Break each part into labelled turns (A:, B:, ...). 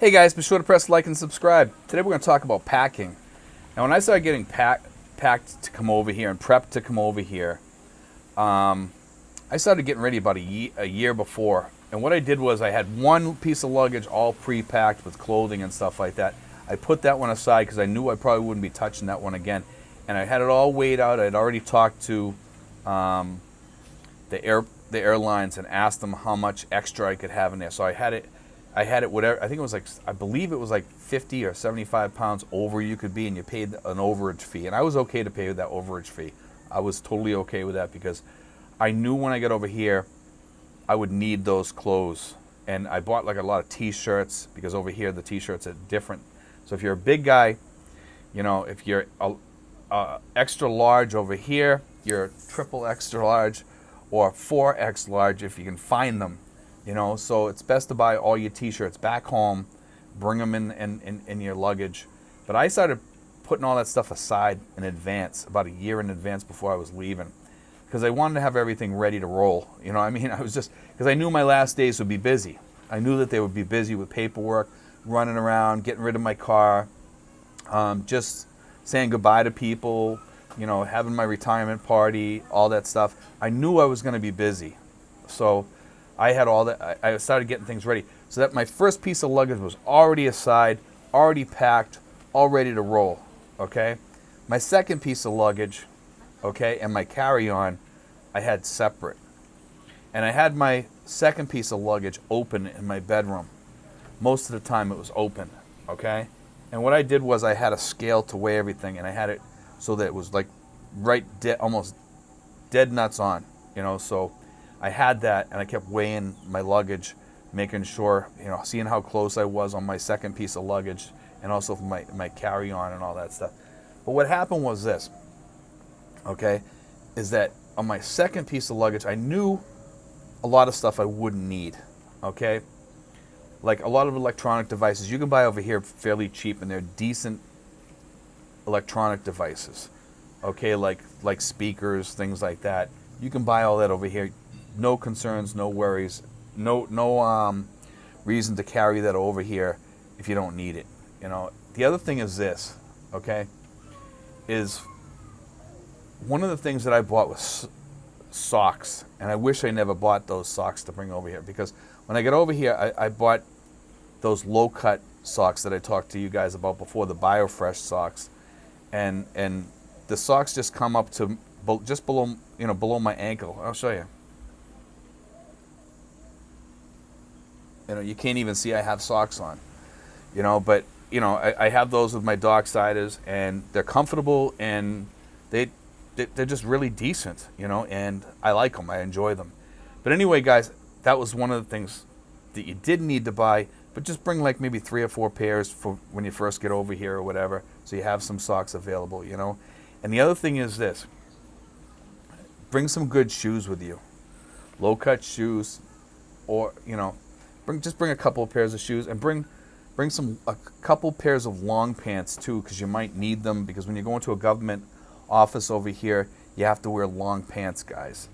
A: Hey guys, be sure to press like and subscribe. Today we're going to talk about packing. Now when I started getting packed to come over here and prepped to come over here, I started getting ready about a year before. And what I did was I had one piece of luggage all pre-packed with clothing and stuff like that. I put that one aside because I knew I probably wouldn't be touching that one again. And I had it all weighed out. I had already talked to the airlines and asked them how much extra I could have in there. So I had it whatever, I believe it was like 50 or 75 pounds over you could be, and you paid an overage fee. And I was okay to pay that overage fee. I was totally okay with that because I knew when I got over here, I would need those clothes. And I bought like a lot of t-shirts because over here the t-shirts are different. So if you're a big guy, you know, if you're extra large over here, you're triple extra large or 4X large if you can find them. You know, so it's best to buy all your t-shirts back home, bring them in your luggage. But I started putting all that stuff aside in advance, about a year in advance before I was leaving, because I wanted to have everything ready to roll. You know what I mean? I was just, because I knew my last days would be busy. I knew that they would be busy with paperwork, running around, getting rid of my car, just saying goodbye to people, you know, having my retirement party, all that stuff. I knew I was going to be busy. So I had all that. I started getting things ready so that my first piece of luggage was already aside, already packed, all ready to roll. Okay, my second piece of luggage, okay, and my carry-on, I had separate, and I had my second piece of luggage open in my bedroom. Most of the time, it was open. Okay, and what I did was I had a scale to weigh everything, and I had it so that it was like almost dead nuts on. You know, so I had that, and I kept weighing my luggage, making sure, you know, seeing how close I was on my second piece of luggage, and also for my carry-on and all that stuff. But what happened was this, okay, is that on my second piece of luggage, I knew a lot of stuff I wouldn't need, okay? Like a lot of electronic devices you can buy over here fairly cheap, and they're decent electronic devices, okay, like speakers, things like that. You can buy all that over here. No concerns, no worries, no reason to carry that over here if you don't need it. You know, the other thing is this, okay, is one of the things that I bought was socks, and I wish I never bought those socks to bring over here, because when I got over here, I bought those low-cut socks that I talked to you guys about before, the BioFresh socks, and the socks just come up to just below, you know, below my ankle. I'll show you. You know, you can't even see I have socks on, you know, but, you know, I have those with my Docksiders, and they're comfortable, and they're just really decent, you know, and I like them. I enjoy them. But anyway, guys, that was one of the things that you did need to buy, but just bring like maybe 3 or 4 pairs for when you first get over here or whatever, so you have some socks available, you know. And the other thing is this: bring some good shoes with you, low-cut shoes, or, you know, just bring a couple of pairs of shoes, and bring a couple pairs of long pants too, because you might need them, because when you go into a government office over here, you have to wear long pants, guys.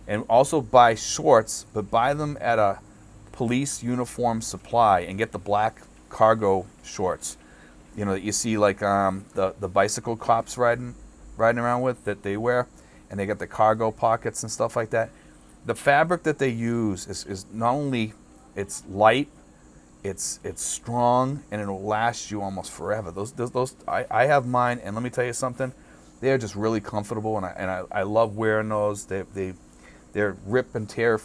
A: And also buy shorts, but buy them at a police uniform supply, and get the black cargo shorts, you know, that you see like the bicycle cops riding around with, that they wear, and they got the cargo pockets and stuff like that. The fabric that they use is not only, it's light, it's strong, and it'll last you almost forever. I have mine, and let me tell you something, they're just really comfortable, and I love wearing those. They're rip and tear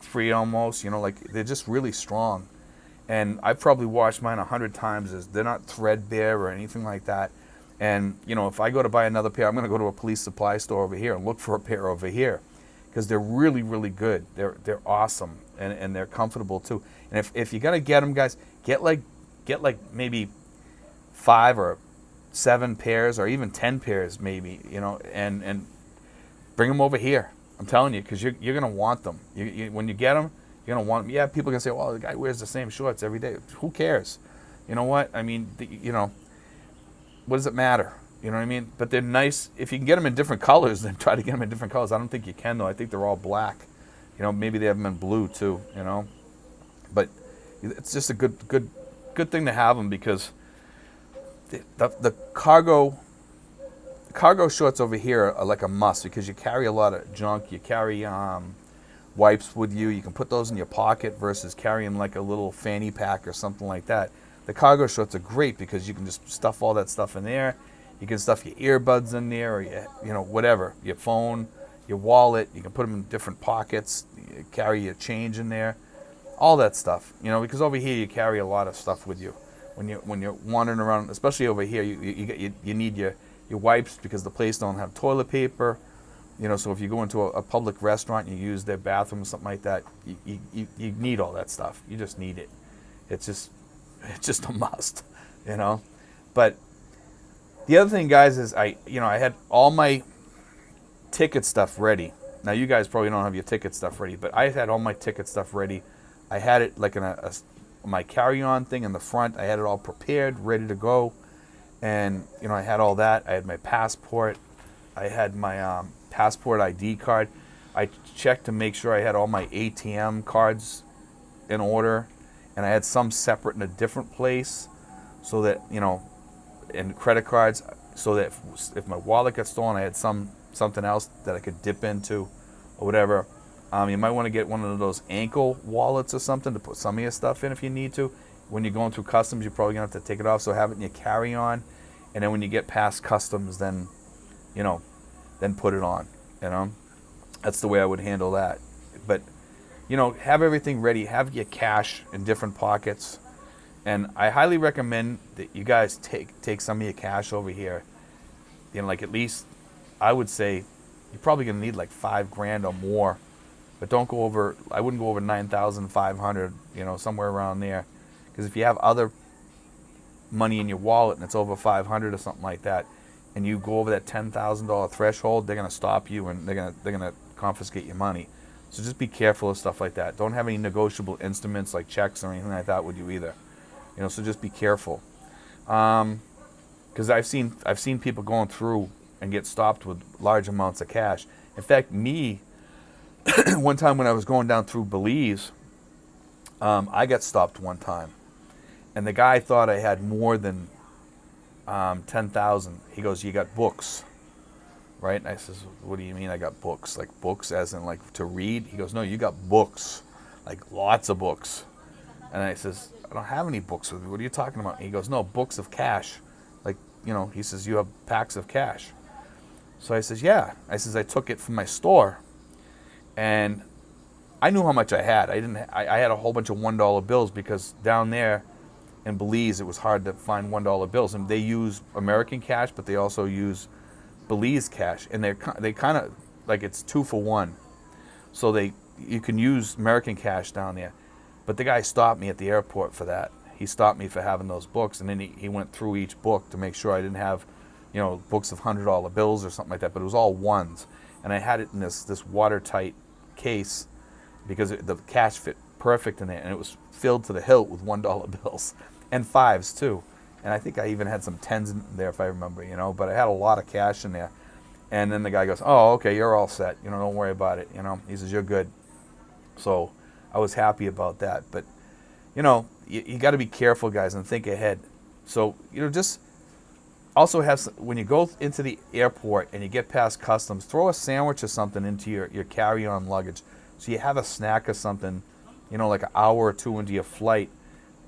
A: free almost, you know, like they're just really strong. And I've probably washed mine 100 times. They're not threadbare or anything like that. And, you know, if I go to buy another pair, I'm going to go to a police supply store over here and look for a pair over here, because they're really, really good. They're awesome, and they're comfortable too. And if you're gonna get them, guys, get like maybe 5 or 7 pairs, or even 10 pairs, maybe, you know, and bring them over here. I'm telling you, because you're gonna want them. When you get them, you're gonna want them. Yeah, people are gonna say, "Well, the guy wears the same shorts every day." Who cares? You know what? I mean, you know, what does it matter? You know what I mean? But they're nice. If you can get them in different colors, then try to get them in different colors. I don't think you can, though. I think they're all black. You know, maybe they have them in blue too, you know. But it's just a good good thing to have them because the cargo shorts over here are like a must because you carry a lot of junk. You carry wipes with you. You can put those in your pocket versus carrying like a little fanny pack or something like that. The cargo shorts are great because you can just stuff all that stuff in there. You can stuff your earbuds in there or whatever, your phone, your wallet. You can put them in different pockets. You carry your change in there, all that stuff. Because over here you carry a lot of stuff with you when you're wandering around, especially over here. You need your wipes because the place don't have toilet paper. So if you go into a public restaurant and you use their bathroom or something like that, you need all that stuff. You just need it. It's just a must, But the other thing, guys, is I had all my ticket stuff ready. Now you guys probably don't have your ticket stuff ready, but I had all my ticket stuff ready. I had it like in my carry-on thing in the front. I had it all prepared, ready to go, and I had all that. I had my passport. I had my passport ID card. I checked to make sure I had all my ATM cards in order, and I had some separate in a different place, so that and credit cards, so that if my wallet got stolen, I had something else that I could dip into, or whatever. You might want to get one of those ankle wallets or something to put some of your stuff in if you need to. When you're going through customs, you're probably gonna have to take it off, so have it in your carry-on, and then when you get past customs, then put it on. That's the way I would handle that. But have everything ready. Have your cash in different pockets. And I highly recommend that you guys take some of your cash over here. Like at least, I would say, you're probably going to need like $5,000 or more. But I wouldn't go over 9,500, somewhere around there. Because if you have other money in your wallet and it's over 500 or something like that, and you go over that $10,000 threshold, they're going to stop you and they're going to confiscate your money. So just be careful of stuff like that. Don't have any negotiable instruments like checks or anything like that with you either. So just be careful. Because I've seen people going through and get stopped with large amounts of cash. In fact, me, one time when I was going down through Belize, I got stopped one time, and the guy thought I had more than 10,000. He goes, "You got books, right?" And I says, "What do you mean I got books? Like books as in like to read?" He goes, "No, you got books, like lots of books." And I says, "I don't have any books with me. What are you talking about?" And he goes, "No, books of cash. Like, he says, you have packs of cash." So I says, "Yeah." I says, "I took it from my store." And I knew how much I had. I had a whole bunch of $1 bills because down there in Belize, it was hard to find $1 bills. And they use American cash, but they also use Belize cash. And they kind of, like it's 2 for 1. So you can use American cash down there. But the guy stopped me at the airport for that. He stopped me for having those books. And then he went through each book to make sure I didn't have, books of $100 bills or something like that. But it was all ones. And I had it in this watertight case because the cash fit perfect in there. And it was filled to the hilt with $1 bills. And 5s too. And I think I even had some 10s in there if I remember, but I had a lot of cash in there. And then the guy goes, "Oh, okay, you're all set. Don't worry about it." He says, "You're good." So I was happy about that. But, you got to be careful, guys, and think ahead. So, just also when you go into the airport and you get past customs, throw a sandwich or something into your carry-on luggage. So you have a snack or something, like an hour or two into your flight,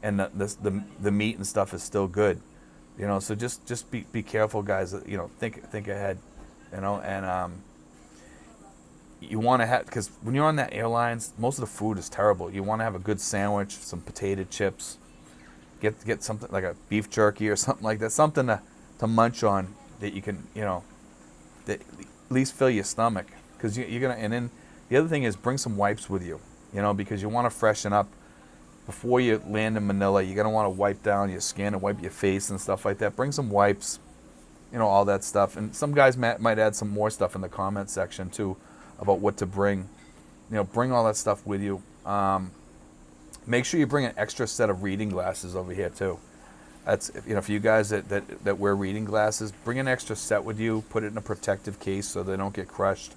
A: and the meat and stuff is still good, So just be careful, guys. Think ahead, and you want to have, because when you're on that airlines, most of the food is terrible. You want to have a good sandwich, some potato chips, get something like a beef jerky or something like that, something to munch on that you can that at least fill your stomach, because you're gonna. And then the other thing is bring some wipes with you, because you want to freshen up. Before you land in Manila, you're going to want to wipe down your skin and wipe your face and stuff like that. Bring some wipes, all that stuff. And some guys might add some more stuff in the comment section, too, about what to bring. Bring all that stuff with you. Make sure you bring an extra set of reading glasses over here, too. That's, for you guys that wear reading glasses, bring an extra set with you. Put it in a protective case so they don't get crushed.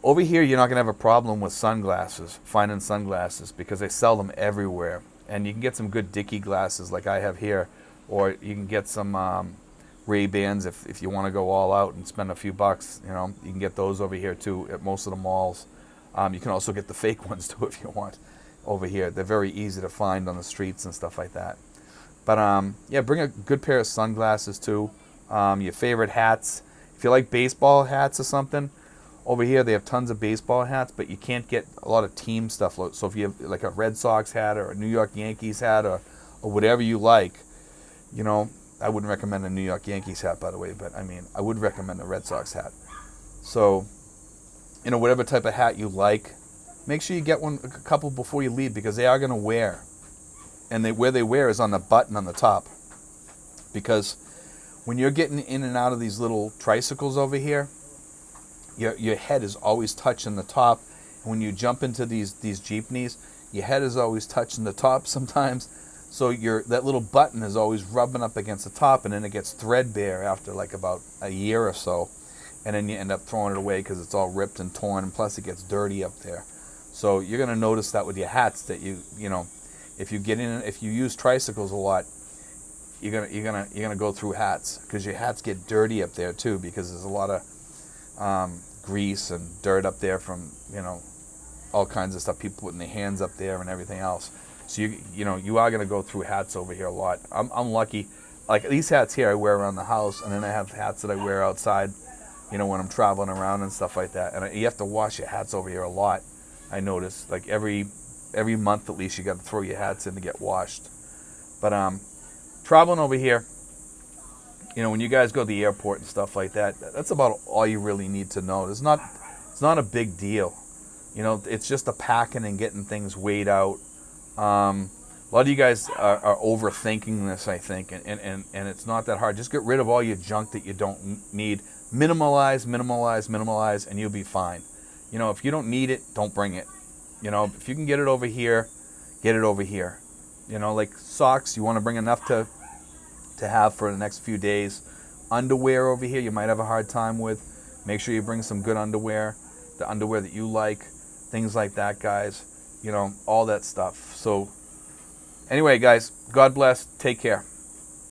A: Over here, you're not going to have a problem with sunglasses, finding sunglasses, because they sell them everywhere. And you can get some good Dickie glasses like I have here, or you can get some Ray-Bans if you want to go all out and spend a few bucks. You know, you can get those over here too at most of the malls. You can also get the fake ones too if you want over here. They're very easy to find on the streets and stuff like that. But yeah, bring a good pair of sunglasses too. Your favorite hats. If you like baseball hats or something, over here they have tons of baseball hats, but you can't get a lot of team stuff. So if you have like a Red Sox hat or a New York Yankees hat or whatever you like, you know, I wouldn't recommend a New York Yankees hat, by the way, but I mean, I would recommend a Red Sox hat. So, you know, whatever type of hat you like, make sure you get a couple before you leave, because they are going to wear. And where they wear is on the button on the top. Because when you're getting in and out of these little tricycles over here, your head is always touching the top. And when you jump into these jeepneys, your head is always touching the top sometimes. So that little button is always rubbing up against the top, and then it gets threadbare after like about a year or so. And then you end up throwing it away because it's all ripped and torn, and plus it gets dirty up there. So you're going to notice that with your hats, that you know, if you use tricycles a lot, you're gonna go through hats, because your hats get dirty up there too, because there's a lot of grease and dirt up there from, you know, all kinds of stuff people putting their hands up there and everything else. So you are gonna go through hats over here a lot. I'm lucky. Like these hats here I wear around the house, and then I have hats that I wear outside, you know, when I'm traveling around and stuff like that. And you have to wash your hats over here a lot. I notice, like every month at least, you got to throw your hats in to get washed. But traveling over here, you know, when you guys go to the airport and stuff like that, that's about all you really need to know. It's not a big deal. You know, it's just the packing and getting things weighed out. A lot of you guys are overthinking this, I think, and it's not that hard. Just get rid of all your junk that you don't need. Minimalize, and you'll be fine. You know, if you don't need it, don't bring it. You know, if you can get it over here, get it over here. You know, like socks, you want to bring enough to have for the next few days. Underwear over here, you might have a hard time with. Make sure you bring some good underwear, the underwear that you like, things like that, guys. You know, all that stuff. So, anyway, guys, God bless. Take care.